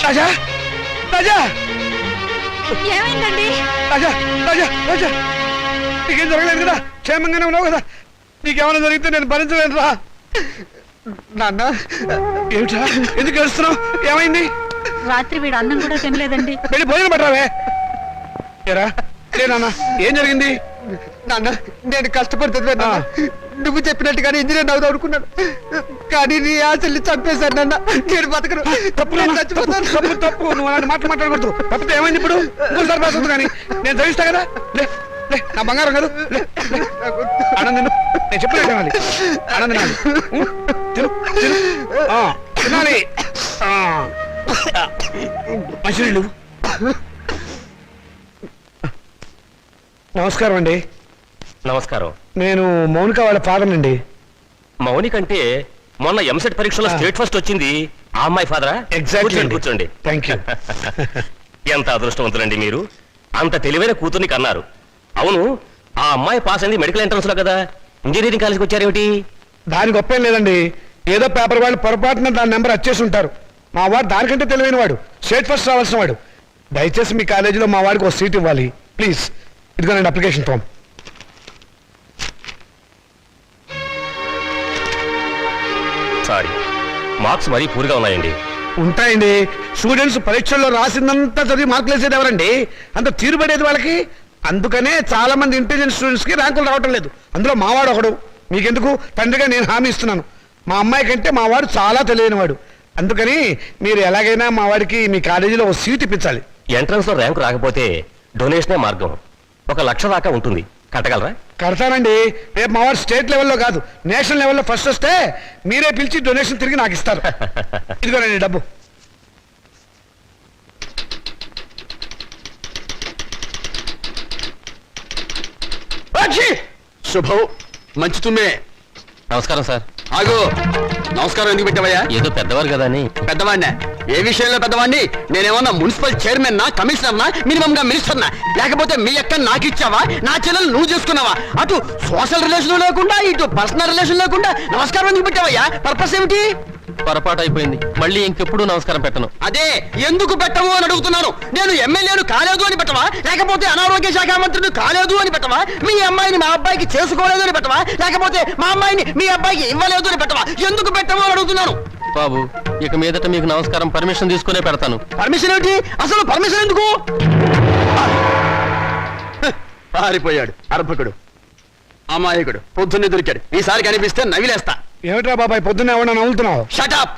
రాజా రాజా ఏమైందండి? రాజా రాజా రాజా నీకేం జరగలేదు కదా, క్షేమంగానే ఉన్నావు కదా? నీకేమైనా జరిగితే నేను భరించలేను రా. నాన్న ఏమిటా, ఎందుకు ఏడుస్తున్నావు? ఏమైంది? రాత్రి వీడు అన్నం కూడా తినలేదండి. వెళ్ళి భోజనం పట్టరావే. ఏరా నాన్న, ఏం జరిగింది? నాన్న నేను కష్టపడుతుంది నువ్వు చెప్పినట్టుగానే ఇంజనీర్ అవుదాం అనుకున్నాను, కానీ నీ ఆశల్ని చంపేశాను నాన్న. నేను బతకను. తప్పు నువ్వు అలాంటి మాటలు మాట్లాడకూడదు. తప్పితే ఏమైంది ఇప్పుడు? ఇంకోసారి రాసొద్దు కానీ నేను చదివిస్తా కదా. లే లే, నా బంగారం కాదు. ఆనంద్ నేను చెప్పలేదు తినాలి. ఆనంద్ తినాలి. తిను తిను తినాలి. మంచినీళ్ళు. నమస్కారం అండి. నమస్కారం. నేను మౌనిక వాళ్ళ ఫాదర్ అండి. మౌనిక అంటే మొన్న ఎంసెట్ పరీక్షలో స్టేట్ ఫస్ట్ వచ్చింది ఆ అమ్మాయి ఫాదరా? ఎగ్జాక్ట్లీ. కూర్చోండి. Thank you. ఎంత అదృష్టవంతులండి మీరు, అంత తెలివైన కూతుర్ని కన్నారు. అవును, ఆ అమ్మాయి పాస్ అయింది మెడికల్ ఎంట్రన్స్ లో కదా, ఇంజనీరింగ్ కాలేజ్కి వచ్చారేమిటి? దాని గొప్పేం లేదండి, ఏదో పేపర్ వాళ్ళు పొరపాటున దాని నెంబర్ వచ్చేసి ఉంటారు. మా వాడు దానికంటే తెలివైన వాడు, స్టేట్ ఫస్ట్ రావాల్సిన వాడు. దయచేసి మీ కాలేజీలో మా వాడికి ఒక సీట్ ఇవ్వాలి ప్లీజ్. ఇదిగోనండి అప్లికేషన్ ఫామ్. సారీ, మార్క్స్ మరీ పూర్గా ఉన్నాయండి. ఉంటాయండి, స్టూడెంట్స్ పరీక్షల్లో రాసిందంతా చదివి మార్కులు వేసేది ఎవరండి? అంత తీరుబడేది వాళ్ళకి. అందుకనే చాలా మంది ఇంటెలిజెంట్ స్టూడెంట్స్ కి ర్యాంకులు రావటం లేదు. అందులో మావాడు ఒకడు. మీకెందుకు, తండ్రిగా నేను హామీ ఇస్తున్నాను, మా అమ్మాయి కంటే మా వాడు చాలా తెలియనివాడు. అందుకని మీరు ఎలాగైనా మా వాడికి మీ కాలేజీలో ఒక సీట్ ఇప్పించాలి. ఎంట్రన్స్ లో ర్యాంకు రాకపోతే డొనేషనే మార్గం. 1,00,000 దాకా ఉంటుంది, కట్టగలరా? కడతానండి. రేపు మా వాడు స్టేట్ లెవెల్లో కాదు, నేషనల్ లెవెల్లో ఫస్ట్ వస్తే మీరే పిలిచి డొనేషన్ తిరిగి నాకు ఇస్తారు. ఇదిగోనండి డబ్బు. శుభం, మంచి తుమ్మే. నమస్కారం సార్. ఆగు, నమస్కారం ఎందుకు పెట్టావయ్యా? ఏదో పెద్దవారు కదా అని. పెద్దవాడినా? ఏ విషయంలో పెద్దవాడిని? నేనేమన్నా మున్సిపల్ చైర్మన్ నా, కమిషనర్ నా, మినిమం గా మినిస్టర్ నా? లేకపోతే మీ అక్క నాకు ఇచ్చావా, నా చెల్లెలు నువ్వు చేసుకున్నావా? అటు సోషల్ రిలేషన్ లేకుండా ఇటు పర్సనల్ రిలేషన్ లేకుండా నమస్కారం ఎందుకు పెట్టావయ్యా? పర్పస్ ఏమిటి? పొరపాటు అయిపోయింది, మళ్ళీ ఇంకెప్పుడు నమస్కారం పెట్టను. అదే ఎందుకు పెట్టవు అని అడుగుతున్నాను. నేను ఎమ్మెల్యేను కాలేదు అని పెట్టవా, లేకపోతే అనారోగ్య శాఖ మంత్రిని కాలేదు అని పెట్టవా, మీ అమ్మాయిని మా అబ్బాయికి చేసుకోలేదు అని పెట్టవా, లేకపోతే మా అమ్మాయిని మీ అబ్బాయికి ఇవ్వలేదు అని పెట్టవా? ఎందుకు పెట్టవు అని అడుగుతున్నాను. బాబు, ఇక మీదట మీకు నమస్కారం పర్మిషన్ తీసుకునే పెడతాను. పర్మిషన్ ఏమిటి? అసలు పర్మిషన్ ఎందుకు? పారిపోయాడు అర్భకుడు, అమాయకుడు, పొద్దున్నే దొరికాడు. ఈసారి కనిపిస్తే నవిలేస్తా. ఏమిట్రా బాబాయ్ పొద్దున్న ఏమన్నా నవ్వుతున్నావు? షటప్.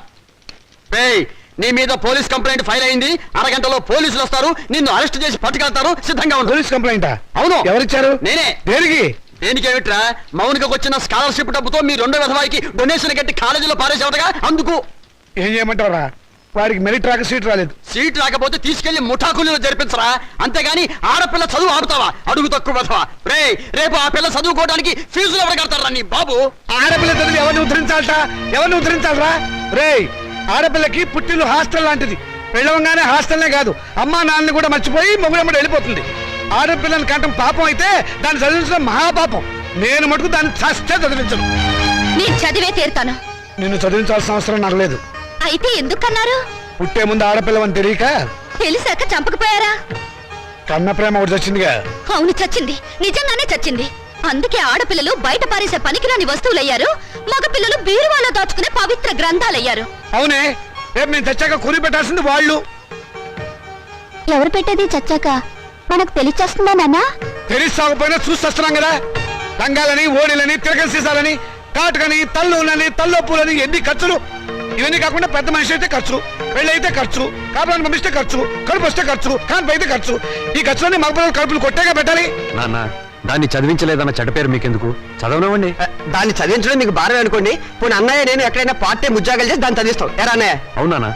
నీ మీద పోలీస్ కంప్లైంట్ ఫైల్ అయింది. అరగంటలో పోలీసులు వస్తారు, నిన్ను అరెస్ట్ చేసి పట్టుకెళ్తారు. సిద్ధంగా ఉండు. పోలీస్ కంప్లైంటా? అవును. ఎవరిచ్చారు? నేనే. దేనికి? దేనికేమిట్రా, మౌనికకు వచ్చిన స్కాలర్షిప్ డబ్బుతో మీ రెండో విధవాయికి డొనేషన్ కట్టి కాలేజీలో పారేసేవటగా. అందుకు ఏం చేయమంటారా? వాడికి మెరిట్ రాక సీట్ రాలేదు. సీట్ రాకపోతే తీసుకెళ్లి ముఠాకులీలో జరిపించరా, అంతేగాని ఆడపిల్ల చదువు ఆపుతావా? అడుగు తక్కువ విధవా. రేపు ఆ పిల్ల చదువుకోవడానికి ఫీజులు ఎవరు కడతారా నీ బాబు? ఆడపిల్ల చదివి ఎవరిని ఉద్ధరించాలరా? ఆడపిల్లకి పుట్టిల్లు హాస్టల్ లాంటిది. వెళ్ళవంగానే హాస్టల్నే కాదు, అమ్మా నాన్నని కూడా మర్చిపోయి మొగుడమ్మడి వెళ్ళిపోతుంది. ఆడపిల్లని కంటం పాపం అయితే దాన్ని చదివించడం మహాపాపం. నేను మటుకు దాన్ని చస్తే చదివించను. నేను చదివే తీరుతాను. నిన్ను చదివించాల్సిన అవసరం నాకు లేదు. అయితే ఎందుకన్నారు? పుట్టే ముందు ఆడపిల్లవని తెలియక. తెలిసాక చంపకపోయారా? కన్న ప్రేమ ఒకటి చచ్చిందిగా. అవును, చచ్చింది, నిజంగానే చచ్చింది. అందుకే ఆడపిల్లలు బయట పారేసే పనికిరాని వస్తువులయ్యారు, మగపిల్లలు బీరువాలో దాచుకునే పవిత్ర గ్రంథాలయ్యారు. అవునే, రేపు నేను చచ్చాక కూలి పెట్టాల్సింది వాళ్ళు. ఎవరు పెట్టేది చచ్చాక? మనకు తెలిచేస్తుందా నాన్న? తెలిసాకపోయినా చూస్తున్నాం కదా. రంగాలని, ఓడిలని, తిరగల సీసాలని, కాటుకని, తల్లులని, తల్లొప్పులని, ఎన్ని ఖర్చులు. ఇవన్నీ కాకుండా పెద్ద మనిషి అయితే ఖర్చు, పెళ్ళి అయితే ఖర్చు, కాపురాన్ని పంపిస్తే ఖర్చు, కడుపు వస్తే ఖర్చు, కాన్పు అయితే ఖర్చు. ఈ ఖర్చులన్నీ మగపిల్లలు కడుపులు కొట్టేగా పెట్టాలి. నాన్న, దాన్ని చదివించలేదన్న చెడ్డ పేరు మీకెందుకు? చదవనివ్వండి. దాన్ని చదివించడం మీకు భారం అనుకోండి. పోనీ అన్నయ్య నేను ఎక్కడైనా పార్ట్ టైం ఉద్యోగాలు చేసి దాన్ని చదివిస్తాం. ఎరా అన్నయ్య? అవునా?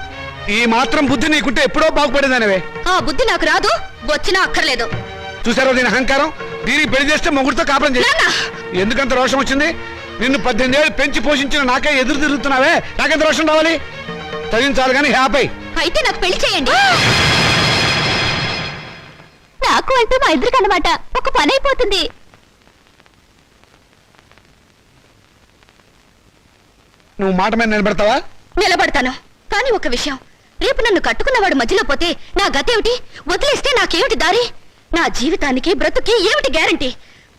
ఈ మాత్రం బుద్ధి నీకుంటే ఎప్పుడో బాగుపడేదానివే. ఆ బుద్ధి నాకు రాదు, వచ్చినా అక్కర్లేదు. చూసారో దీని అహంకారం? దీనికి పెళ్లి చేస్తే మొగుడితో కాపురం చేసి ఎందుకంత రోషం వచ్చింది? నిన్ను 18 ఏళ్ళు పెంచి పోషించిన నాకే ఎదురు తిరుగుతున్నావే, నాకెంత రోషం రావాలి? చదివించాలి కానీ హ్యాపీ. అయితే నాకు పెళ్లి చేయండి. నాకు అంటే మా ఇద్దరికి అన్నమాట, ఒక పని అయిపోతుంది. నువ్వు మాట మీద నిలబెడతావా? నిలబడతాను, కానీ ఒక విషయం, రేపు నన్ను కట్టుకున్నవాడు మధ్యలో పోతే నా గతేమిటి? వదిలేస్తే నాకేమిటి దారి? నా జీవితానికి బ్రతుకి ఏమిటి గ్యారంటీ?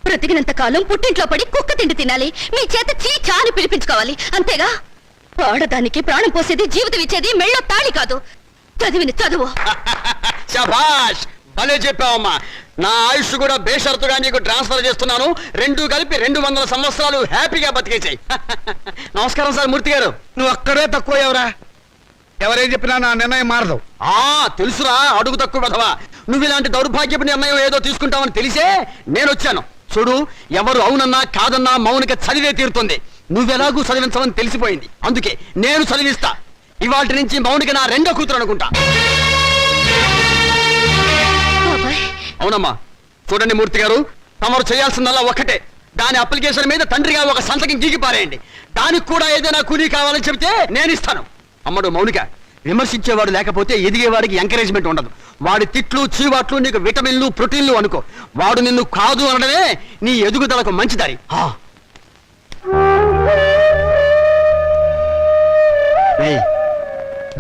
బ్రతికినంత కాలం పుట్టింట్లో పడి కుక్క తిండి తినాలి, మీ చేత చీచా అని పిలిపించుకోవాలి, అంతేగా? ఆడదానికి ప్రాణం పోసేది, జీవితం ఇచ్చేది మెళ్ళో తాళి కాదు, చదివిన చదువు. శభాష్, భలే చెప్పావమ్మా. నా ఆయుష్ కూడా బేషరతుగా నీకు ట్రాన్స్ఫర్ చేస్తున్నాను. రెండు కలిపి 200 సంవత్సరాలు హ్యాపీగా బతికేసాయి. నమస్కారం సార్ మూర్తి గారు. నువ్వు అక్కడే తక్కువ ఎవరా? ఎవరేం చెప్పినా నా నిర్ణయం మారదు. తెలుసురా, అడుగు తక్కువ కదవా. నువ్వు ఇలాంటి దౌర్భాగ్యపు నిర్ణయం ఏదో తీసుకుంటావని తెలిసే నేను వచ్చాను. చూడు, ఎవరు అవునన్నా కాదన్నా మౌనిక చదివే తీరుతుంది. నువ్వెలాగూ చదివించవని తెలిసిపోయింది, అందుకే నేను చదివిస్తా. ఇవాటి నుంచి మౌనిక నా రెండో కూతురు అనుకుంటా. అవునమ్మా. చూడండి మూర్తి గారు, తమరు చేయాల్సిందల్లా ఒక్కటే. దాని అప్లికేషన్ మీద తండ్రిగా ఒక సంతకం గీకి పారేయండి. దానికి కూడా ఏదైనా కూలీ కావాలని చెబితే నేను ఇస్తాను. అమ్మడు మౌనిక, విమర్శించేవాడు లేకపోతే ఎదిగేవాడికి ఎంకరేజ్మెంట్ ఉండదు. వాడి తిట్లు చీవాట్లు నీకు విటమిన్లు ప్రోటీన్లు అనుకో. వాడు నిన్ను కాదు అనడమే నీ ఎదుగుదలకు మంచి దారి.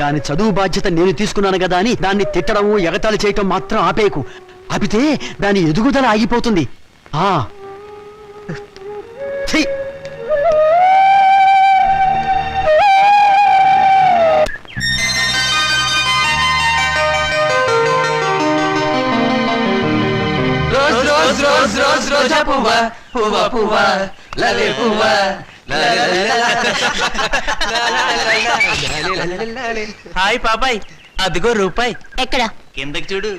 దాని చదువు బాధ్యత నేను తీసుకున్నాను కదా అని దాన్ని తిట్టడము ఎగతాళి చేయటం మాత్రం ఆపేయకు. ఆపితే దాని ఎదుగుదల ఆగిపోతుంది. ఛీ! రోజా పువ్వా పువ్వా పువ్వా లలే పువ్వా. హాయ్ పాపాయ్, అదిగో రూపాయి. ఎక్కడ? కిందకి చూడు.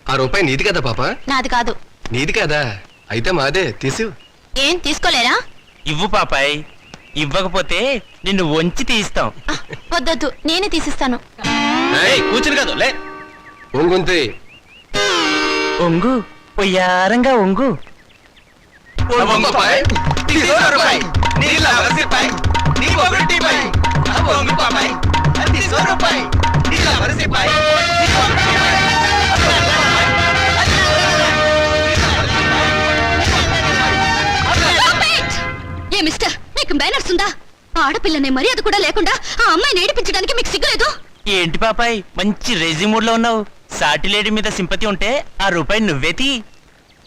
ఆ రూపాయి నీది కదా పాప? నాది కాదు. నీది కదా? అయితే మాదే, తీసు. ఏం తీసుకోలేరా? ఇవ్వు పాపాయ్, ఇవ్వకపోతే నిన్ను వంచి తీస్తాం. వద్దొద్దు, నేనే తీసిస్తాను. కూర్చుని కాదు లే. ఒంగుంతి. ఒంగు, పొయ్యారంగా ఒంగు. ఏ మిస్టర్, మీకు మేనర్స్ ఉందా? ఆడపిల్లనే మర్యాద కూడా లేకుండా ఆ అమ్మాయిని ఏడిపించడానికి మీకు సిగ్గులేదు? ఏంటి పాపాయ్, మంచి రేజీ మూడ్ లో ఉన్నావు. సాటి లేడీ మీద సింపతి ఉంటే ఆ రూపాయి నువ్వే తీ.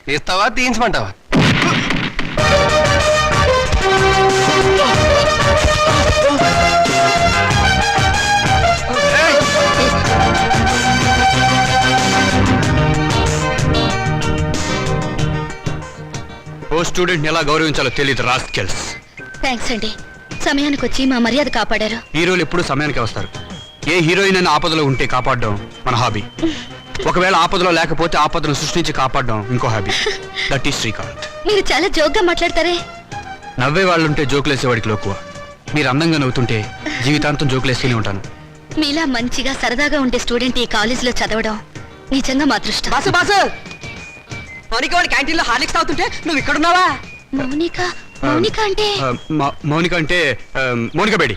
తీస్తావా తీయించమంటావా? ఓ స్టూడెంట్ ఎలా గౌరవించాలో తెలియదు రాస్కెల్స్. థ్యాంక్స్ అండి, సమయానికి వచ్చి మా మర్యాద కాపాడారు. హీరోలు ఎప్పుడు సమయానికి వస్తారు. ఏ హీరోయిన్ అయినా ఆపదలో ఉంటే కాపాడడం మన హాబీ. ఒకవేళ ఆపదలో లేకపోతే ఆపదను సృష్టించి కాపాడడం ఇంకో హాబీ. That is Srikanth. మీరు చాలా జోక్గా మాట్లాడతారే. నవ్వే వాళ్ళుంటే జోకులేసేవాడికి లోకువ. మీరు అందంగా నవ్వుతుంటే జీవితాంతం జోకులేస్తూనే ఉంటాను. మీలా మంచిగా సరదాగా ఉండే స్టూడెంట్ ఈ కాలేజీలో చదవడం నిజంగా మా అదృష్టం. బాసు బాసు, మౌనిక వాడి క్యాంటీన్ లో హార్లిక్స్ తాగుతుంటే నువ్వు ఇక్కడున్నావా? మౌనిక? మౌనిక అంటే? మౌనిక అంటే మౌనిక బేడి.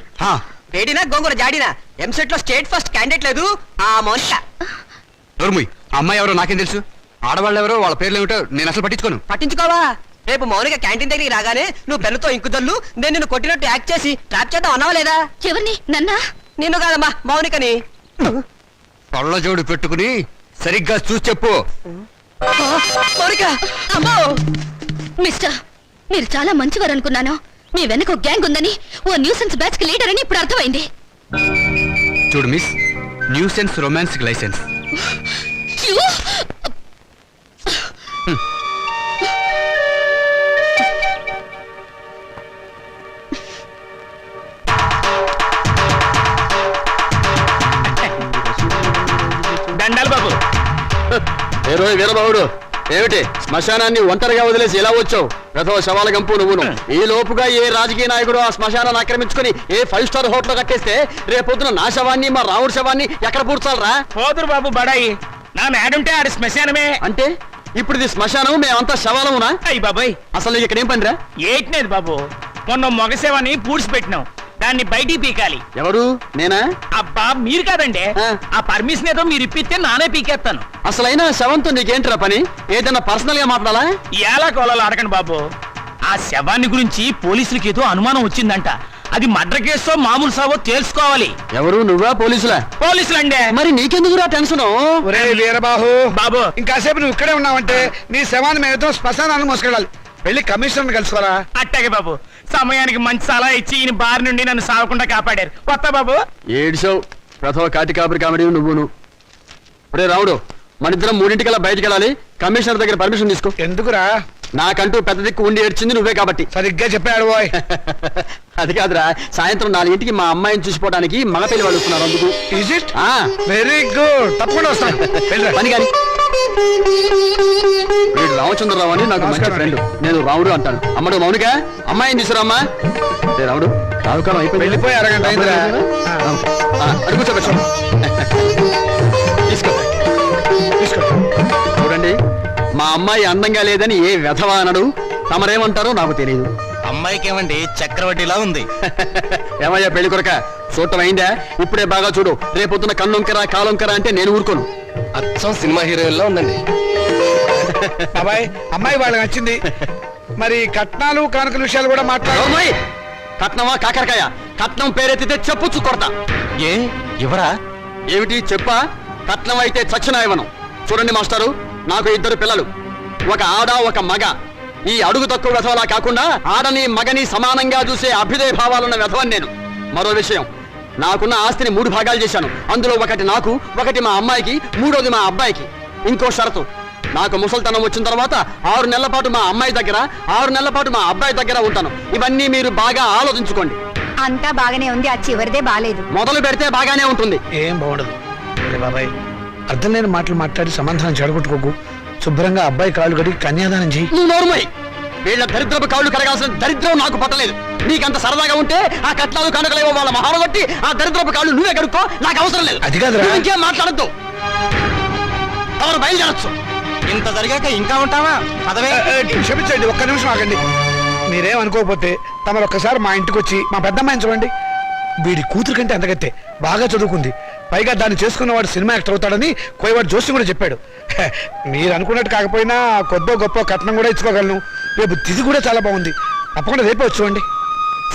బేడినా గోంగూర జాడినా ఎంసెట్ లో స్టేట్ ఫస్ట్ క్యాండిడేట్ లేదు ఆ మౌనిక. దొరుముయ్, ఆ అమ్మాయి ఎవరో నాకేం తెలుసు. ఆడవాళ్ళు ఎవరో వాళ్ళ పేర్లు ఏమిటో నేను అసలు పట్టించుకోను. పట్టించుకోవా? రేపు మౌనిక క్యాంటీన్ దగ్గరికి రాగానే నువ్వు పెన్నుతో ఇంకుదల్లు నేను నిన్ను కొట్టినట్టు యాక్ట్ చేసి ట్రాప్ చేద్దాం అన్నావా లేదా? ఎవరిని? నన్నా? నిన్ను కాదమ్మా, మౌనికని. పళ్ళజోడు పెట్టుకుని సరిగ్గా చూసి చెప్పు. మౌనిక! అమ్మో! మిస్టర్, మీరు చాలా మంచివారు అనుకున్నాను. మీ వెనక ఒక గ్యాంగ్ ఉందని, ఓ న్యూసెన్స్ బ్యాచ్ కి లీడర్ అని ఇప్పుడు అర్థమైంది. చూడు miss, nuisance romance license. You? దండాలు బాబు. వీరబాబుడు, ఏమిటి శ్మశానాన్ని ఒంటరిగా వదిలేసి ఎలా వచ్చావు? గత శవాల గంపు నువ్వును. ఈ లోపుగా ఏ రాజకీయ నాయకుడు ఆ శ్మశానాన్ని ఆక్రమించుకుని ఏ 5 స్టార్ హోటల్ కట్టేస్తే రేపొద్దున నా శవాన్ని మా రాముడి శవాన్ని ఎక్కడ పూడ్చాలరా? పోదురు బాబు బడాయి. నా మేడుంటే ఆడి శ్మశానమే. అంటే ఇప్పుడు ఇది శ్మశానం, మేమంతా శవాలమునా? అయ్యి బాబాయ్, అసలు నీకు ఇక్కడ ఏం పనిరా? ఏట్నేది బాబు, మొన్న మొగసేవని పూడ్చిపెట్టినాం, దాన్ని బయటికి పీకాలి. ఎవరు? నేనా? అబ్బా మీరు కాదండి. ఆ పర్మిషన్ ఏదో మీరు ఇప్పిస్తే నానే పీకేస్తాను. అసలైనా శవంతో నీకేంట్రా పని? ఏదైనా పర్సనల్ గా మాట్లాడాలా? ఎలా కోలాలు అడగండి బాబు. ఆ శవాన్ని గురించి పోలీసులకి ఏదో అనుమానం వచ్చిందంట. అది మర్డర్ కేసో మామూలు సావో తెలుసుకోవాలి. ఎవరు నువ్వా పోలీసులా? పోలీసులండి. మరి నీకెందుకురా టెన్షన్? ఒరే వీరబాహు బాబు. ఇంకాసేపు నువ్వు ఇక్కడే ఉన్నావంటే నీ శవాన్ని మేమతో శ్మశానాన్ని మోసుకెళ్ళాలి. వెళ్ళి కమిషనర్ కలుసుకోరా. అట్టాగే బాబు, సమయానికి మంచి సలహా ఇచ్చి ఈయన బారి నుండి నన్ను సాగకుండా కాపాడారు. కొత్త బాబు. ఏడ్చావు ప్రథమ కాటి కాపరి కామెడీ నువ్వును. ఒరే రాముడు, మన ఇద్దరం 3:00 బయటికి వెళ్ళాలి. కమిషనర్ దగ్గర పర్మిషన్ తీసుకో. ఎందుకురా? నాకంటూ పెద్ద దిక్కు ఉండి ఏడ్చింది నువ్వే కాబట్టి. సరిగ్గా చెప్పాడు బాయ్. అది కాదురా, సాయంత్రం 4:00కి మా అమ్మాయిని చూసిపోవడానికి మగ పెళ్లి వాళ్ళు వస్తున్నారు. అందుకు ఈజ్ ఇట్? వెరీ గుడ్, తప్పకుండా వస్తాను. వెళ్ళిరా. పని కానీ వీడు రామచంద్రరావు అని నాకు మంచి నమస్కారం ఫ్రెండ్. నేను రాముడు అంటాను. అమ్మడు మౌనిక, అమ్మాయిని తీసుకురామ్మా. ఏ రాముడు, రావుకాలం అయిపోయింది. వెళ్ళిపోయి అరగంట అయిందిరా. అడుగు కూర్చోబెట్టు. తీసుకో తీసుకో. చూడండి, మా అమ్మాయి అందంగా లేదని ఏ వెధవా అనడు. తమరేమంటారో నాకు తెలియదు. అమ్మాయికి ఏమండి చక్రవడ్డీలా ఉంది. ఏమయ్యా పెళ్లి కొరక, చూడటం అయిందా? ఇప్పుడే బాగా చూడు. రేపొద్దున కన్నొంకరా కాలొంకరా అంటే నేను ఊరుకోను. అచ్చం సినిమా హీరోయిన్లో ఉందండి. బాబాయ్, అమ్మాయి వాళ్ళకి నచ్చింది. మరి కట్నాలు కానుకల విషయాలు కూడా మాట్లాడు. నోర్మోయ్! కట్నమా కాకరకాయ? కట్నం పేరెత్తితే చెప్పుచ్చు కొడతా. ఏ ఎవరా? ఏమిటి చెప్పా? కట్నం అయితే చచ్చిన ఇవ్వను. చూడండి మాస్టారు, నాకు 2 పిల్లలు, ఒక ఆడ ఒక మగ. ఈ అడుగు తక్కువ వెధవలా కాకుండా ఆడని మగని సమానంగా చూసే అభ్యుదయ భావాలున్న వెధవని నేను. మరో విషయం, నాకున్న ఆస్తిని 3 భాగాలు చేశాను. అందులో ఒకటి నాకు, ఒకటి మా అమ్మాయికి, 3వది మా అబ్బాయికి. ఇంకో షరతు, నాకు ముసల్తనం వచ్చిన తర్వాత 6 నెలల పాటు మా అమ్మాయి దగ్గర, 6 నెలల పాటు మా అబ్బాయి దగ్గర ఉంటాను. ఇవన్నీ మీరు బాగా ఆలోచించుకోండి. అంతా బాగానే ఉంది, ఆ చివరిదే బాలేదు. మొదలు పెడితే బాగానే ఉంటుంది. ఏం బాగుండదు. ఒరే బాబాయ్, అర్థం లేని మాటలు మాట్లాడి సమాధానం చెడగొట్టుకోకు. శుభ్రంగా అబ్బాయి కాళ్ళు కడిగి కన్యాదానం చెయ్యి. నువ్వు నోరుమోయ్! వీళ్ళ దరిద్రపు కాళ్ళు కడగాల్సిన దరిద్రం నాకు పట్టలేదు. నీకంత సరదాగా ఉంటే ఆ కట్నాలు కనుకలేవో వాళ్ళ మహాలు కొట్టి ఆ దరిద్రపు కాళ్ళు నువ్వే కడుక్కో, నాకు అవసరం లేదు. అది కాదురా. నువ్వు ఇంకేం మాట్లాడద్దు. ఎవరు బయలుదేరచ్చు. ఇంత జరిగాక ఇంకా ఉంటావా? పదవే. క్షమించండి, ఒక్క నిమిషం ఆగండి. మీరేం అనుకోకపోతే తమరు ఒక్కసారి మా ఇంటికి వచ్చి మా పెద్దమ్మాయిని చూడండి. వీడి కూతురు కంటే అంతకత్తే బాగా చదువుకుంది. పైగా దాన్ని చేసుకున్నవాడు సినిమా యాక్టర్ అవుతాడని కోయవాడు జోషి కూడా చెప్పాడు. మీరు అనుకున్నట్టు కాకపోయినా కొద్దో గొప్ప కట్నం కూడా ఇచ్చుకోగలను. రేపు తిథి కూడా చాలా బాగుంది. తప్పకుండా రేపే వచ్చి చూడండి.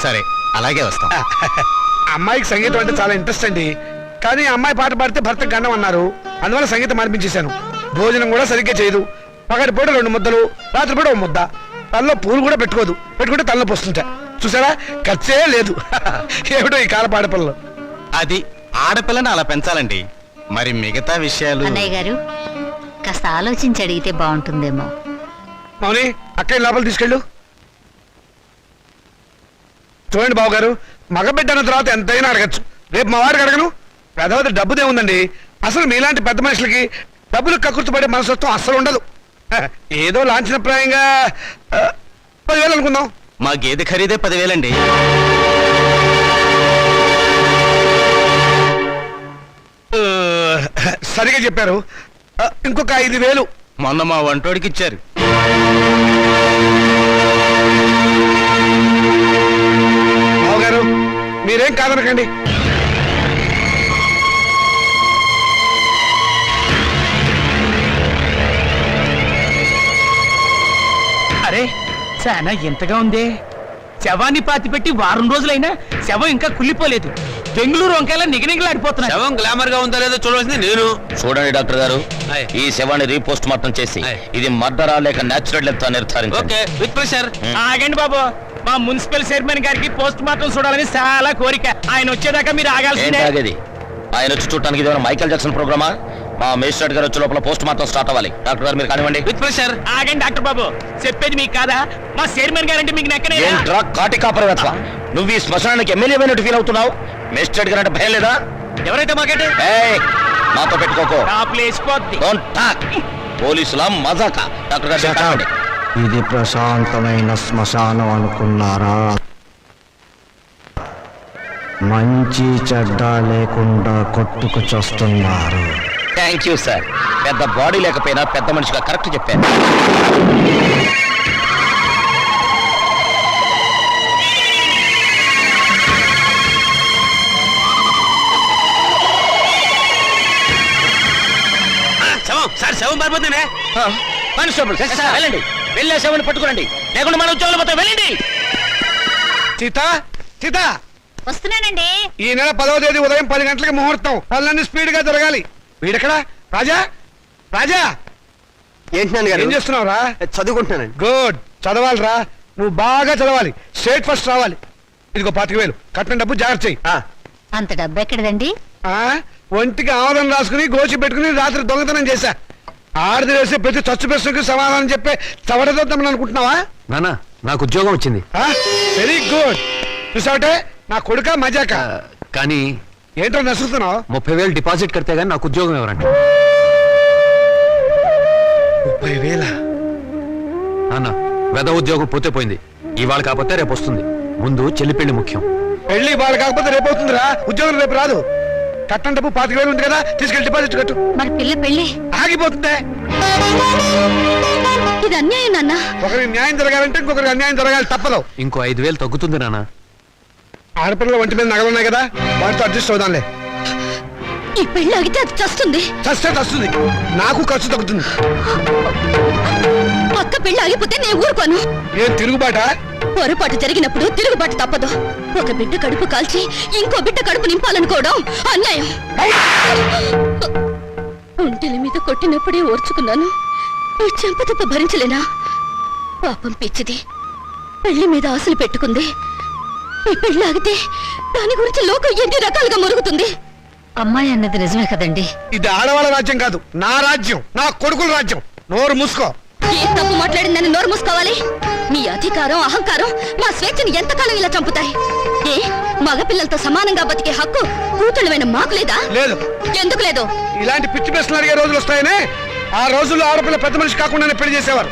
సరే, అలాగే వస్తాం. అమ్మాయికి సంగీతం అంటే చాలా ఇంట్రెస్ట్ అండి. కానీ అమ్మాయి పాట పాడితే భర్తకు గండం అన్నారు. అందువల్ల సంగీతం అనిపించేశాను. భోజనం కూడా సరిగ్గా చేయదు. పగటిపూట 2 ముద్దలు, రాత్రిపూట 1 ముద్ద. తనలో పూలు కూడా పెట్టుకోదు. పెట్టుకుంటే తనలో పోస్తుంటా. చూసారా, ఖర్చే లేదు. ఏమిటో ఈ కాల పాడపల్లో. అది ఆడపిల్లని అలా పెంచాలండి. మరి మిగతా విషయాలు అన్నయ్య గారు కాస్త ఆలోచించి అడిగితే బాగుంటుందేమో. మౌని, అక్కయ్య లోపల తీసుకెళ్ళు. చూడండి బాబు గారు, మగబిడ్డ అన్న తర్వాత ఎంతైనా అడగచ్చు. రేపు మా వాడికి అడగను. పెద్దవది డబ్బుదే ఉందండి. అసలు మీలాంటి పెద్ద మనుషులకి డబ్బులు కక్కుర్తిపడే మనసత్వం అస్సలు ఉండదు. ఏదో లాంఛనప్రాయంగా 10,000 అనుకుందాం. మా గేదె ఖరీదే 10,000 అండి. సరిగా చెప్పారు. ఇంకొక 5,000. మొన్న మా వంటోడికి ఇచ్చారు. బాబు గారు, మీరేం కాదనకండి. అరే, చాలా ఎంతగా ఉంది. శవాన్ని పాతి పెట్టి 1 వారం రోజులైనా శవం ఇంకా కుళ్ళిపోలేదు. బెంగళూరు వంకాయలా నిగనిగలాడిపోతున్నా. శవం గ్లామర్ గా ఉందో లేదో చూడవలసింది నేను. చూడండి డాక్టర్ గారు, ఆయ్. ఈ శవాన్ని రీపోస్ట్ మార్టం చేసి ఆయ్. ఇది మర్డరా లేక న్యాచురల్ డెత్ నిర్ధారించండి. Okay, with pressure. ఆగండి బాబు, మా మున్సిపల్ చైర్మన్ గారికి పోస్ట్ మార్టం చూడాలని చాలా కోరిక. ఆయన వచ్చేదాకా మీరు ఆగాల్సిందే. ఏంటి ఆగేది? ఆయన వచ్చి చూడటానికి ఇది మైకేల్ జాక్సన్ ప్రోగ్రామా? మా మేజిస్ట్రేట్ గారు వచ్చే లోపల పోస్ట్ మార్టం స్టార్ట్ అవ్వాలి. డాక్టర్ గారు మీరు కానివ్వండి. With pressure. ఆగండి డాక్టర్ బాబు, చెప్పేది మీకు కాదా? మా చైర్మన్ గారంటే మీకు నెక్కనే. ఏంట్రా కాటి కాపరవేత్వ, నువ్వు ఈ శ్మశానానికి ఎమ్మెల్యే అయినట్టు ఫీల్ అవుతున్నావు? మేజిస్ట్రేట్ గారు అంటే భయం లేదా? ఎవరైతే మాకంటే ఏయ్, నాతో పెట్టుకోకో. టాప్లు వేసిపోద్ది. Don't talk. పోలీసుల మజాక. డాక్టర్ గారు మీరు కానివ్వండి. ఇది ప్రశాంతమైన శ్మశానం అనుకున్నారా? మంచి చెడ్డ లేకుండా కొట్టుకు చస్తున్నారు. Thank you sir. పెద్ద బాడీ లేకపోయినా పెద్ద మనిషిగా కరెక్ట్ చెప్పారు. శవం సార్, శవం పారిపోతుందే. కానిస్టేబుల్ వెళ్ళండి, వెళ్ళే శవాన్ని పట్టుకురండి. లేకుండా మన ఉద్యోగాలు మొత్తం వెళ్ళండి. సీత, సీత, వస్తున్నానండి. ఈ నెల 10వ తేదీ ఉదయం 10 గంటలకి ముహూర్తం. పనులన్నీ స్పీడ్ గా జరగాలి. వీడెక్కడ? రాజా, రాజా, ఏంటి నాన్న ఏం గారు? చేస్తున్నావురా? చదువుకుంటున్నానండి. గుడ్, చదవాలిరా. నువ్వు బాగా చదవాలి, స్టేట్ ఫస్ట్ రావాలి. ఇదిగో 25,000 కట్టిన డబ్బు జాగ్రత్త చెయ్యి. అంత డబ్బు ఎక్కడదండి? ఒంటికి ఆవరణ రాసుకుని గోచి పెట్టుకుని రాత్రి దొంగతనం చేశా. ఆడది వేసే ప్రతి చచ్చు ప్రశ్నకు సమాధానం చెప్పే చవడదొద్దామని అనుకుంటున్నావా? నానా నాకు ఉద్యోగం వచ్చింది. Very good. చూసావటే నా కొడుక మజాక. కానీ ఏంటో నసుకుతున్నావు? 30,000 డిపాజిట్ కడితే గానీ నాకు ఉద్యోగం ఎవరంట? 30,000? నాన్న వెద ఉద్యోగం పోతే పోయింది. ఇవాళ కాకపోతే రేపు వస్తుంది. ముందు చెల్లి పెళ్లి ముఖ్యం. పెళ్లి వాళ్ళు కాకపోతే రేపు అవుతుందిరా. ఉద్యోగం రేపు రాదు. కట్టం డబ్బు 25,000 ఉంది కదా, తీసుకెళ్ళి డిపాజిట్ కట్టు. మరి పిల్ల పెళ్ళి ఆగిపోతుందే. ఇది అన్యాయం నాన్న. ఒకరికి న్యాయం జరగాలంటే ఇంకొకరికి అన్యాయం జరగాలి, తప్పదు. ఇంకో 5,000 తగ్గుతుంది నాన్న. ఆడపిల్లల ఒంటి మీద నగలున్నాయి కదా, వాటితో అడ్జస్ట్ అవుదాంలే. ఈ పెళ్లి ఆగితే అది చస్తుంది. చస్తే వస్తుంది, నాకు ఖర్చు తగ్గుతుంది. పక్క పెళ్లి ఆగిపోతే నేను ఊరుకోను. ఏం తిరుగుబాట? పొరపాటు జరిగినప్పుడు తిరుగుబాటు తప్పదు. ఒక బిడ్డ కడుపు కాల్చి ఇంకో బిడ్డ కడుపు నింపాలనుకోవడం అన్యాయం. ఒంటెల మీద కొట్టినప్పుడే ఓర్చుకున్నాను, ఈ చెంపదెబ్బ భరించలేనా? పాపం పిచ్చిది, పెళ్లి మీద ఆశలు పెట్టుకుంది. ఈ పెళ్లి ఆగితే దాని గురించి లోకం ఎన్ని రకాలుగా మురుగుతుంది. అమ్మాయి అన్నది నిజమే కదండి. ఇది ఆడవాళ్ళ రాజ్యం కాదు, నా రాజ్యం, నా కొడుకుల రాజ్యం. నోరు మూసుకో. ఏ తప్పు మాట్లాడిందని నోరు మూసుకోవాలి? మీ అధికారం అహంకారం మా స్వేచ్ఛని ఎంతకాలం ఇలా చంపుతాయి? ఏ మగపిల్లలతో సమానంగా బతికే హక్కు కూతుళ్ళమైన మాకు లేదా? లేదు. ఎందుకు లేదు? ఇలాంటి పిచ్చి ప్రశ్నలు అడిగే రోజులు వస్తాయనే ఆ రోజుల్లో ఆడపిల్ల పెద్ద మనిషి కాకుండానే పెళ్లి చేసేవారు.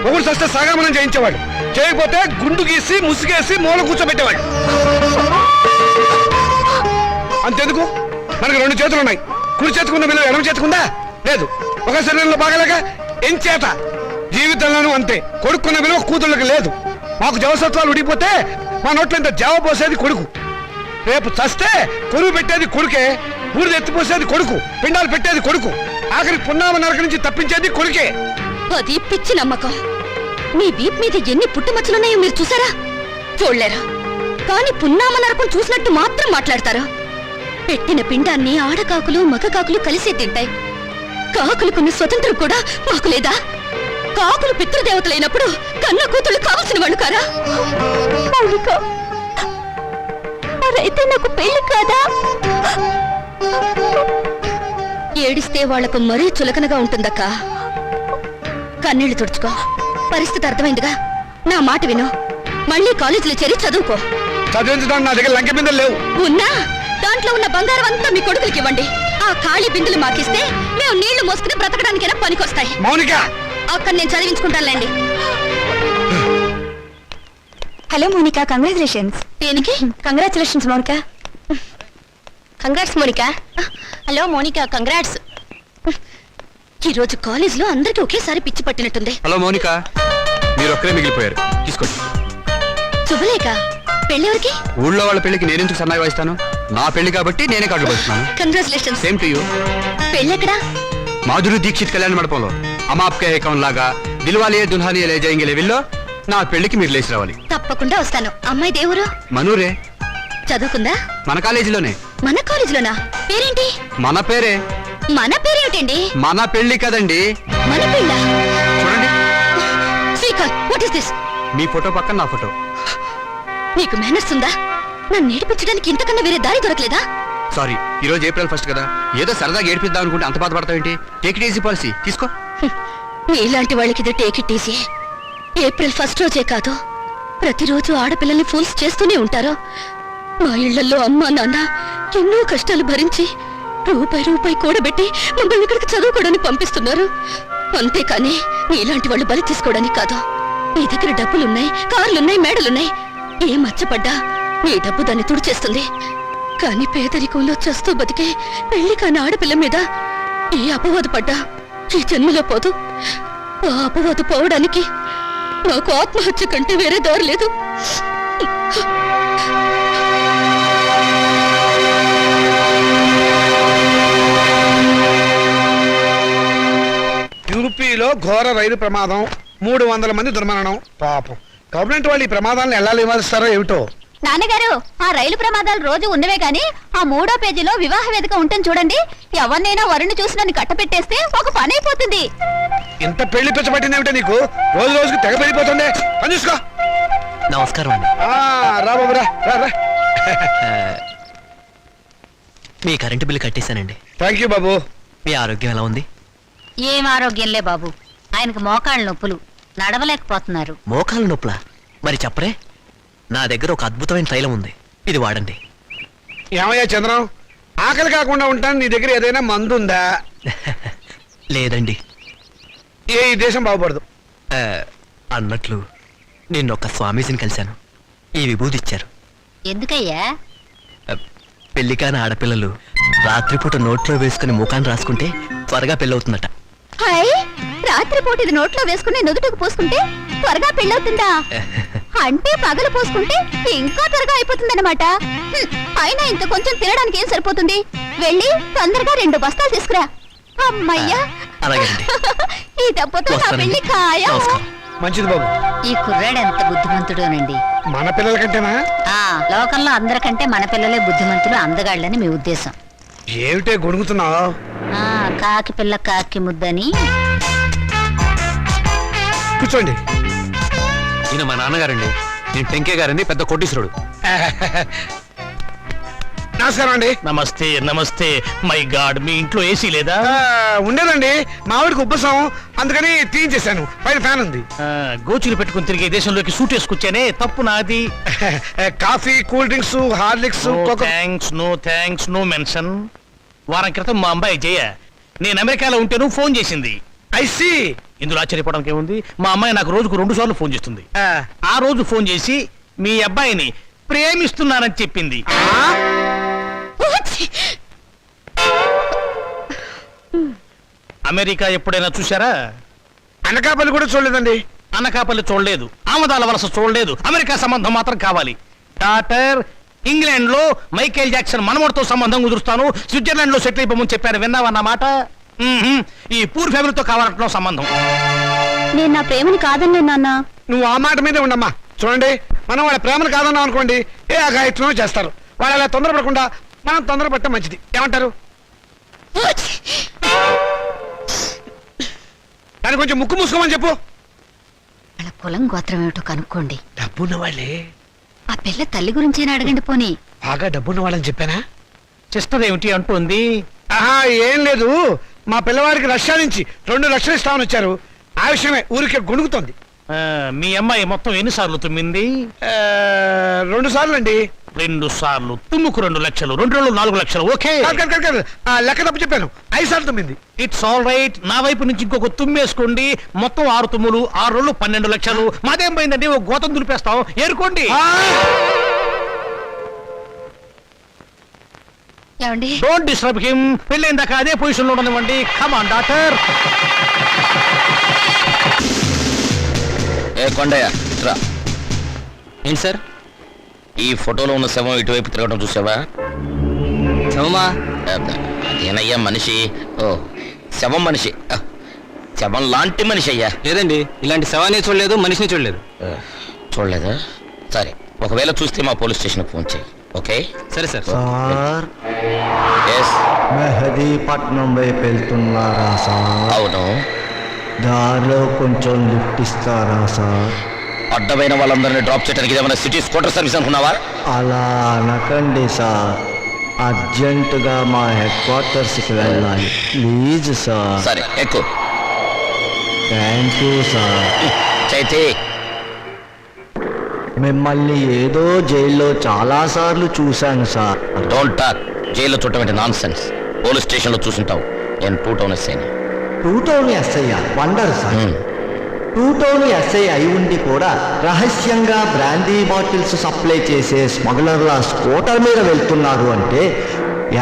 ఒకరు సస్తే సాగమనం చేయించేవాడు, చేయకపోతే గుండు గీసి ముసుగేసి మూల కూర్చోబెట్టేవాడు. అంతెందుకు, మనకు 2 చేతులు ఉన్నాయి. కుడి చేతుకున్న విలువ ఎడమ చేతుకుందా? లేదు. ఒక శరీరంలో బాగలేక ఎంచేత జీవితంలోనూ అంతే. కొడుకున్న విలువ కూతుళ్ళకి లేదు. మాకు జవసత్వాలు ఉడిపోతే మా నోట్లో ఇంత జావ పోసేది కొడుకు. రేపు చస్తే కొరువు పెట్టేది కొడుకే, బూడిద ఎత్తిపోసేది కొడుకు, పిండాలు పెట్టేది కొడుకు, ఆఖరి పున్నామ నరక నుంచి తప్పించేది కొడుకే. అది పిచ్చి నమ్మకం. మీ వీప్ మీద ఎన్ని పుట్టుమచ్చలున్నాయో మీరు చూసారా? చూడలేరా? కానీ పున్నామ నరకం చూసినట్టు మాత్రం మాట్లాడతారు. పెట్టిన పిండాన్ని ఆడకాకులు మగ కాకులు కలిసే తింటాయి. కాకులుకున్న స్వతంత్రం కూడా మాకు లేదా? కాకులు పితృదేవతలైనప్పుడు కన్న కూతుళ్ళు కావాల్సిన వాళ్ళు కారా? మరైతే నాకు పెళ్లి కాదా? ఏడిస్తే వాళ్లకు మరీ చులకనగా ఉంటుందక్క. కన్నీళ్లు తుడుచుకో. పరిస్థితి అర్థమైందిగా. నా మాట విను. మళ్ళీ కాలేజీలో చేరి చదువుకో. చదివించడానికి నా దగ్గర లంకె బిందెలు లేవు. ఉన్నా దాంట్లో ఉన్న బంగారం అంతా మీ కొడుకులకి ఇవ్వండి. ఆ ఖాళీ బిందులు మాకిస్తే మేము నీళ్లు మోసుకుని బ్రతకడానికైనా పనికొస్తాయి. మౌనిక, అక్కడ నేను చదివించుకుంటానులేండి. Hello Monika, congratulations. దేనికి? Congratulations Monika. Congrats Monika. Hello Monika, congrats. ఈ రోజు కాలేజ్ లో అందరికి ఒకేసారి పిచ్చి పట్టినట్టుంది. హలో మౌనిక, మీరు ఒక్కరే మిగిలిపోయారు. తీసుకోండి. శుభలేఖ, పెళ్ళెవరికి? ఊళ్ళో వాళ్ళ పెళ్లికి నేనెందుకు సన్నాయి వాయిస్తాను? నా పెళ్లి కాబట్టి నేనే కార్డు పడుతున్నాను. కంగ్రాచులేషన్స్. Same to you. పెళ్ళెక్కడా? మాధురి దీక్షిత్ కళ్యాణ మండపంలో అమాప్కే ఏకం లాగా దిల్వాలియే దుల్హానియే లే జాయేంగే లెవెల్లో నా పెళ్లికి మీరు లేచి రావాలి. తప్పకుండా వస్తాను. అమ్మాయి దేవురు? మనూరే. చదువుకుందా? మన కాలేజీలోనే. మన కాలేజీలోనా? పేరేంటి? మన పేరే. మన పేరేమిటండి? మన పెళ్లి కదండి. మన పెళ్ళ? చూడండి, Srikanth, what is this? Me photo పక్కన నా ఫోటో. నీకు మేనర్స్ ఉందా? నన్ను నేర్పించడానికి ఇంతకన్నా వేరే దారి దొరకలేదా? సారీ, ఈ రోజు ఏప్రిల్ 1 కదా, ఏదో సరదాగా ఏడిపిద్దాం అనుకుంటే అంత బాధపడతావేంటి? టేక్ ఇట్ ఈజీ పాలసీ, తీసుకో. మీలాంటి వాళ్ళకి ఇది టేక్ ఇట్ ఈజీ. ఏప్రిల్ 1 రోజే కాదు, ప్రతిరోజు ఆడపిల్లల్ని ఫూల్స్ చేస్తూనే ఉంటారు. మా ఇళ్లలో అమ్మా నాన్న ఎన్నో కష్టాలు భరించి రూపాయి కూడబెట్టి మమ్మల్ని ఇక్కడికి చదువుకోవడానికి పంపిస్తున్నారు. అంతేకాని మీలాంటి వాళ్ళు బలి తీసుకోవడానికి కాదు. మీ దగ్గర డబ్బులున్నాయి, కార్లున్నాయి, మేడలున్నాయి. ఏ మచ్చపడ్డా మీ డబ్బు దాన్ని తుడిచేస్తుంది. కానీ పేదరికంలో చస్తూ బతికే పెళ్లి కాని ఆడపిల్ల మీద ఏ అపవాదు పడ్డా ఈ జన్మలో పోదు. ఆ అపవాదు పోవడానికి నాకు ఆత్మహత్య కంటే వేరే దారి లేదు. యూపీలో ఘోర రైలు ప్రమాదం, 300 మంది దుర్మరణం. పాపం గవర్నమెంట్ వాళ్ళు ఈ ప్రమాదాలను ఎలా నివారిస్తారో ఏమిటో. నాన్నగారు ఆ రైలు ప్రమాదాలు రోజు ఉన్నవే గాని ఆ 3వ పేజీలో వివాహ వేదిక ఉంటుంది చూడండి. ఎవరినైనా వరుణ్ణి చూసి నన్ను కట్టపెట్టేస్తే ఒక పని అయిపోతుంది. ఇంత పెళ్లి పిచ్చబట్టింది ఏమిటో నీకు? రోజు రోజుకి తెగ పెరిగిపోతుంది. పని చూసుకో. నమస్కారం అండి. రా బాబు రా రా రా. మీ కరెంటు బిల్లు కట్టేశానండి. థ్యాంక్ యూ బాబు. మీ ఆరోగ్యం ఎలా ఉంది? ఏం ఆరోగ్యంలే బాబు, ఆయనకు మోకాళ్ళ నొప్పులు, నడవలేకపోతున్నారు. మోకాలు నొప్పులా? మరి చెప్పరే, నా దగ్గర ఒక అద్భుతమైన తైలం ఉంది, ఇది వాడండి. ఏమయ్యా చంద్రం, ఆకలి కాకుండా ఉంటాను నీ దగ్గర ఏదైనా మందు ఉందా? లేదండి. ఈ దేశం బాగుపడదు. అన్నట్లు నిన్నొక్క స్వామీజీని కలిశాను, ఈ విభూది ఇచ్చారు. ఎందుకయ్యా? పెళ్లి కాని ఆడపిల్లలు రాత్రిపూట నోట్లో వేసుకుని ముఖాన్ని రాసుకుంటే త్వరగా పెళ్ళవుతుందట. హాయ్, రాత్రిపూట ఇది నోట్లో వేసుకుని నుదుటకు పోసుకుంటే త్వరగా పెళ్ళవుతుందా? అంటే పగలు పోసుకుంటే ఇంకా త్వరగా అయిపోతుందన్నమాట. అయినా ఇంత కొంచెం తినడానికి ఏం సరిపోతుంది? వెళ్ళి తొందరగా 2 బస్తాలు తీసుకురా. అమ్మయ్యా, అలాగేనండి. ఈ దెబ్బతో నా వస్తానండి. పెళ్లి ఖాయం. నమస్కారం. మంచిది బాబు. ఈ కుర్రాడు ఎంత బుద్ధిమంతుడోనండి. మన పిల్లల కంటేనా? లోకంలో అందరికంటే మన పిల్లలే బుద్ధిమంతులు, అందగాళ్ళని మీ ఉద్దేశం. ఏమిటే గొడుగుతున్నావు? కాకి పిల్ల కాకి ముద్దని. కూర్చోండి. ఈయన మా నాన్నగారండి, నేను టెంకే గారండి, పెద్ద కోటీశ్వరుడు. నమస్కారం అండి. నమస్తే నమస్తే. మై గాడ్, మీ ఇంట్లో ఏసీ లేదా? ఉండేదండి, మావిడికి ఉబ్బసం, అందుకని తీయించేశాను. పైన ఫ్యాన్ ఉంది. గోచులు పెట్టుకుని తిరిగే దేశంలోకి సూట్ వేసుకొచ్చానే, తప్పు నాది. Coffee, cool drinks, Horlicks, no thanks, no mention. వారం క్రితం మా అమ్మాయి జయ నేను అమెరికాలో ఉంటేను ఫోన్ చేసింది. ఐసి. ఇందులో ఆశ్చర్యపోవడానికి ఏముంది? మా అమ్మాయి నాకు రోజుకు 2 సార్లు ఫోన్ చేస్తుంది. ఆ రోజు ఫోన్ చేసి మీ అబ్బాయిని ప్రేమిస్తున్నానని చెప్పింది. అమెరికా ఎప్పుడైనా చూసారా? అనకాపల్లి కూడా చూడలేదండి. అనకాపల్లి చూడలేదు, ఆమదాల వలస చూడలేదు, అమెరికా సంబంధం మాత్రం కావాలి. డాక్టర్, ఇంగ్లాండ్ లో మైకేల్ జాక్సన్ మనవడితో సంబంధం కుదురుస్తాను, స్విట్జర్లాండ్ లో సెటిల్ అయిపోమని చెప్పారు. విన్నావన్నమాట. ఈ పూర్ ఫ్యామిలీతో కావాలంటున్నావు సంబంధం. నేను నా ప్రేమని కాదన్నే నాన్న. నువ్వు ఆ మాట మీదే ఉండమ్మా. చూడండి, మనం వాళ్ళ ప్రేమను కాదన్నాం అనుకోండి, ఏ అఘాయిత్వం చేస్తారు. వాళ్ళు అలా తొందరపడకుండా మనం తొందరపడటం మంచిది. ఏమంటారు? దాన్ని కొంచెం ముక్కు మూసుకోమని చెప్పు. వాళ్ళ కులం గోత్రం ఏమిటో కనుక్కోండి. డబ్బున్న వాళ్ళే. ఆ పిల్ల తల్లి గురించేనా అడగండి పోనీ. బాగా డబ్బున్న వాళ్ళని చెప్పానా? సిస్టర్ ఏమిటి అంటుంది? ఆహా, ఏం లేదు. మా పిల్లవాడికి రష్యా నుంచి 2 లక్షలు ఇస్తామని వచ్చారు. ఆ విషయమే ఊరికే గొణుగుతోంది. మీ అమ్మాయి మొత్తం ఎన్నిసార్లు తుమ్మింది? 2 సార్లు అండి. 2 సార్లు తుమ్ముకు 2 లక్షలు, 2 రోజులు 4 లక్షలు. ఓకే, లెక్క తప్పు చెప్పాను. 5 సార్లు తుమ్మింది. It's all right. నా వైపు నుంచి ఇంకొక తుమ్మేసుకోండి. మొత్తం 6 తుమ్ములు, 6 రోజులు 12 లక్షలు. మాదేం పోయిందండి, ఒక గోతం దులిపేస్తాం. ఏరుకోండి. ఏమండి? Don't disturb him. పెళ్ళైన దాకా అదే పొజిషన్ లో ఉండనివ్వండి. Come on doctor. ఏ కొండయ్య రా. ఏంటి సార్? ఈ ఫోటోలో ఉన్న శవం ఇటువైపు తిరగడం చూసావా? శవమా? అదేనయ్యా మనిషి. ఓ, శవం మనిషి. శవం లాంటి మనిషి అయ్యా. లేదండి, ఇలాంటి శవాన్ని చూడలేదు, మనిషిని చూడలేదు. చూడలేదా? సరే, ఒకవేళ చూస్తే మా పోలీస్ స్టేషన్కి ఫోన్ చేయి. ఓకే? సరే సార్. Sir, yes. మెహదీపట్నం వైపు వెళ్తున్నారా సార్? అవును. దారిలో కొంచెం లిఫ్ట్ ఇస్తారా సార్? అడ్డమైన వాళ్ళందరినీ డ్రాప్ చేయడానికి ఏమైనా సిటీ స్కూటర్ సర్వీస్ అనుకున్నావా? అలా అనకండి సార్, అర్జెంటుగా మా హెడ్ క్వార్టర్స్కి వెళ్ళాలి. Please sir. సరే, ఎక్కువ. Thank you sir. చైతే, మిమ్మల్ని ఏదో జైల్లో చాలాసార్లు చూశాను సార్. Don't talk. జైల్లో చూడటం నాన్ సెన్స్. పోలీస్ స్టేషన్లో చూసుంటావు. నేను 2 టౌన్ ఎస్ఐని. 2 town SI wonder sir. 2 town SI అయి ఉండి కూడా రహస్యంగా బ్రాందీ బాటిల్స్ సప్లై చేసే స్మగ్లర్ల స్కూటర్ మీద వెళ్తున్నారు అంటే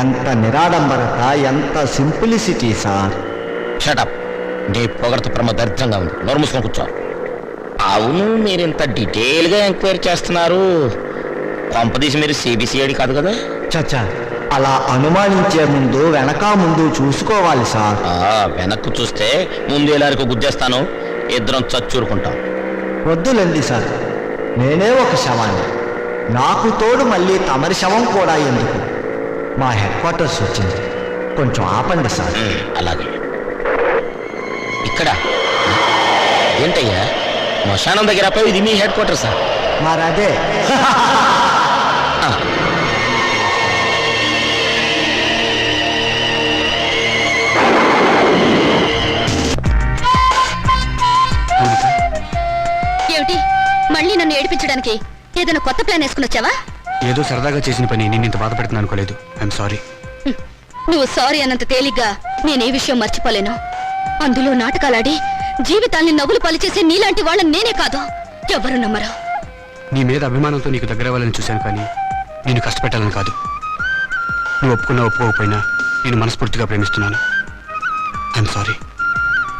ఎంత నిరాడంబరత, ఎంత సింప్లిసిటీ సార్. షటప్. నీ పొగడత ప్రమ దరిద్రంగా ఉంది. నోరు మూసుకొని కూర్చో. అవును, మీరు ఇంత డీటెయిల్గా ఎంక్వైరీ చేస్తున్నారు. కొంపదీసి మీరు సిబిసిఐడి కాదు కదా? చచ్చా, అలా అనుమానించే ముందు వెనక ముందు చూసుకోవాలి సార్. వెనక్కు చూస్తే ముందు ఎలారికి గుద్దేస్తాను. ఇద్దరం చచ్చూరుకుంటాం. వద్దులండి సార్, నేనే ఒక శవాన్ని. నాకు తోడు మళ్ళీ తమరి శవం కూడా ఎందుకు? మా హెడ్ క్వార్టర్స్ వచ్చింది, కొంచెం ఆపండి సార్. అలాగే. ఇక్కడ ఏంటయ్యా శ్మశానం దగ్గర ఆపావు, ఇది మీ హెడ్ క్వార్టర్ సార్. మరదే ఏమిటి మళ్ళీ నన్ను ఏడిపించడానికి ఏదైనా కొత్త ప్లాన్ వేసుకుని వచ్చావా? ఏదో సరదాగా చేసిన పని నేను ఇంత బాధ పెడుతున్నాను అనుకోలేదు. I'm sorry. నువ్వు సారీ అన్నంత తేలిగ్గా నేనే విషయం మర్చిపోలేను. అందులో నాటకాలాడి జీవితాల్ని నవ్వులు పలిచేసే నీలాంటి వాళ్ళని నేనే కాదు, ఎవరు నమ్మరు. నీ మీద అభిమానంతో నీకు దగ్గర అవ్వాలని చూశాను, కానీ నేను కష్టపెట్టాలని కాదు. నువ్వు ఒప్పుకున్నా ఒప్పుకోకపోయినా నేను మనస్ఫూర్తిగా ప్రేమిస్తున్నాను. I'm sorry.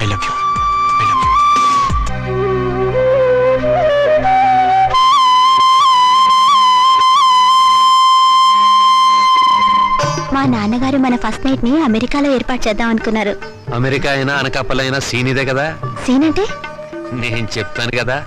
I love you. I love you. మా నాన్నగారు మన ఫస్ట్ నైట్ ని అమెరికాలో ఏర్పాటు చేద్దాం అనుకున్నారు. అమెరికా అయినా అనకాపల్లైనా సీన్ ఇదే కదా. సీన్ అంటే నేను చెప్తాను కదా.